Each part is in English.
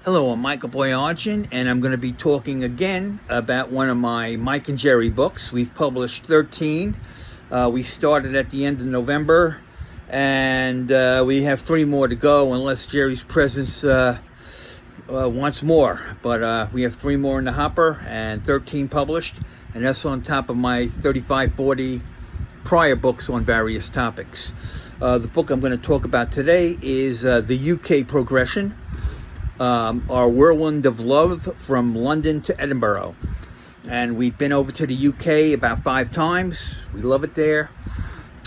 Hello, I'm Michael Boyajian, and I'm going to be talking again about one of my Mike and Jerry books. We've published 13. We started at the end of November, and we have 3 more to go unless Jerry's presence wants more. But we have 3 more in the hopper and 13 published, and that's on top of my 35, 40 prior books on various topics. The book I'm going to talk about today is the UK Progression. Our Whirlwind of Love from London to Edinburgh. And we've been over to the UK about 5 times. We love it there.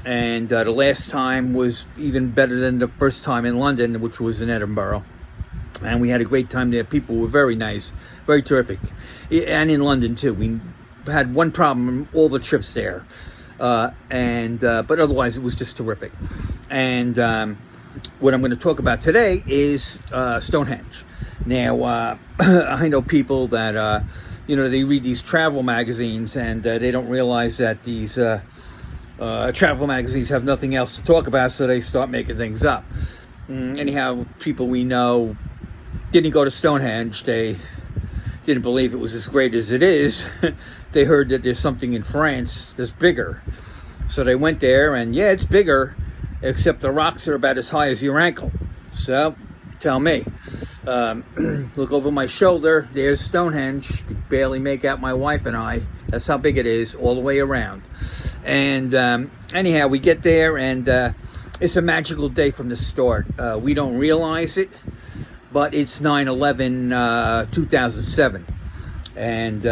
And the last time was even better than the first time in London, which was in Edinburgh. And we had a great time there. People were very nice, very terrific. And in London too. We had one problem all the trips there. But otherwise it was just terrific. And what I'm going to talk about today is Stonehenge. Now, I know people that, they read these travel magazines and they don't realize that these travel magazines have nothing else to talk about, so they start making things up. Anyhow, people we know didn't go to Stonehenge. They didn't believe it was as great as it is. They heard that there's something in France that's bigger. So they went there, and yeah, it's bigger, except the rocks are about as high as your ankle. So, tell me. Look over my shoulder, there's Stonehenge. You could barely make out my wife and I. That's how big it is, all the way around. And anyhow, we get there, and it's a magical day from the start. We don't realize it, but it's 9/11, 2007. And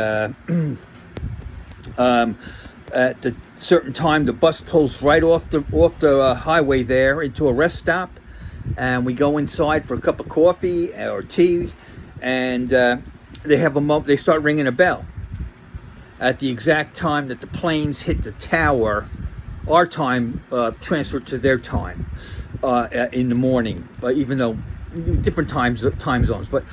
at the certain time, the bus pulls right off the highway there into a rest stop, and we go inside for a cup of coffee or tea, and they start ringing a bell at the exact time that the planes hit the tower. Our time transferred to their time in the morning, even though different time zones, but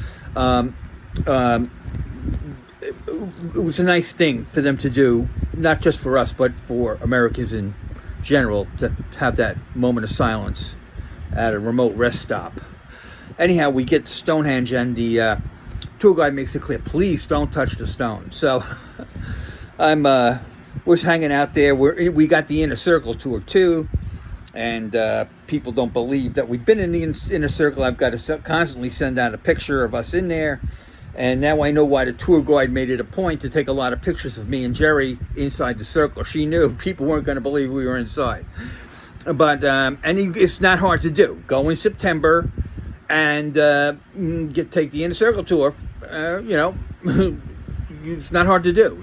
it was a nice thing for them to do, not just for us, but for Americans in general, to have that moment of silence at a remote rest stop. Anyhow, we get to Stonehenge, and the tour guide makes it clear, please don't touch the stone. So we're hanging out there. We got the Inner Circle tour too, and people don't believe that we've been in the Inner Circle. I've got to constantly send out a picture of us in there. And now I know why the tour guide made it a point to take a lot of pictures of me and Jerry inside the circle. She knew people weren't going to believe we were inside. But it's not hard to do. Go in September and take the Inner Circle tour. It's not hard to do.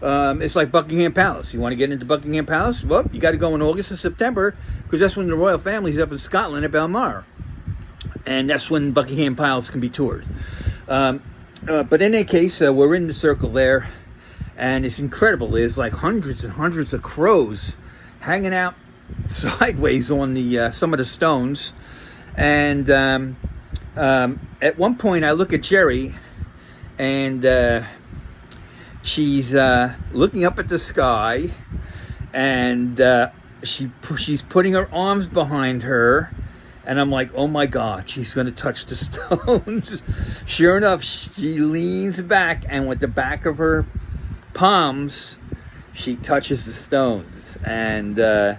It's like Buckingham Palace. You want to get into Buckingham Palace? Well, you got to go in August and September, because that's when the royal family's up in Scotland at Balmoral, and that's when Buckingham Palace can be toured. But in any case, we're in the circle there, and it's incredible. There's like hundreds and hundreds of crows hanging out sideways on the some of the stones. And at one point, I look at Jerry, and she's looking up at the sky, and she's putting her arms behind her. And I'm like, oh my God, she's going to touch the stones. Sure enough, she leans back, and with the back of her palms, she touches the stones. And that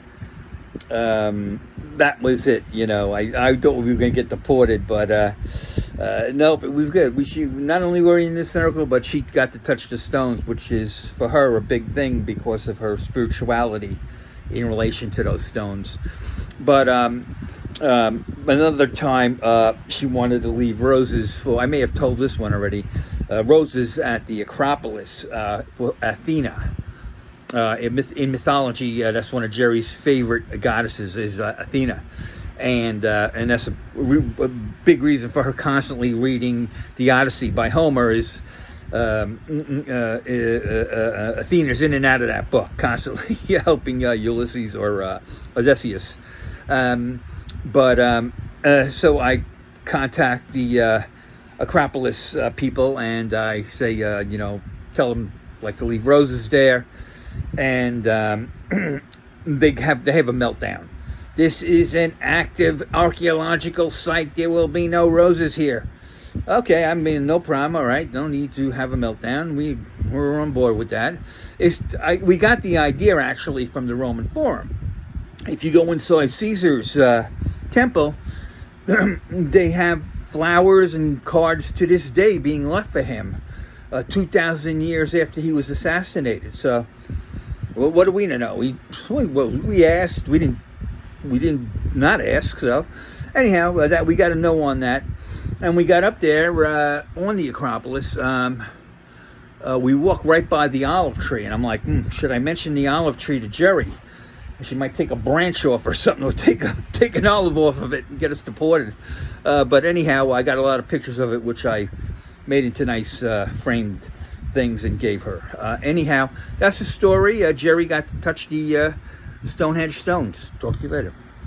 was it. I thought we were going to get deported, but nope, it was good. She not only were in the circle, but she got to touch the stones, which is for her a big thing because of her spirituality in relation to those stones. But another time, she wanted to leave roses for, I may have told this one already, roses at the Acropolis for Athena. In mythology, that's one of Jerry's favorite goddesses, is Athena. And that's a big reason for her constantly reading the Odyssey by Homer, is Athena's in and out of that book, constantly helping Ulysses or Odysseus. So I contact the Acropolis people, and I say, tell them like to leave roses there, and they have a meltdown. This is an active archaeological site. There will be no roses here. Okay, I mean, no problem. All right, no need to have a meltdown. We're on board with that. We got the idea actually from the Roman Forum. If you go inside Caesar's temple, they have flowers and cards to this day being left for him, 2,000 years after he was assassinated. So, well, what do we know? We asked. We didn't not ask. So, anyhow, that we got to know on that. And we got up there on the Acropolis. We walked right by the olive tree, and I'm like, should I mention the olive tree to Jerry? She might take a branch off or something, or take an olive off of it and get us deported. But anyhow, I got a lot of pictures of it, which I made into nice framed things and gave her. Anyhow, that's the story. Jerry got to touch the Stonehenge stones. Talk to you later.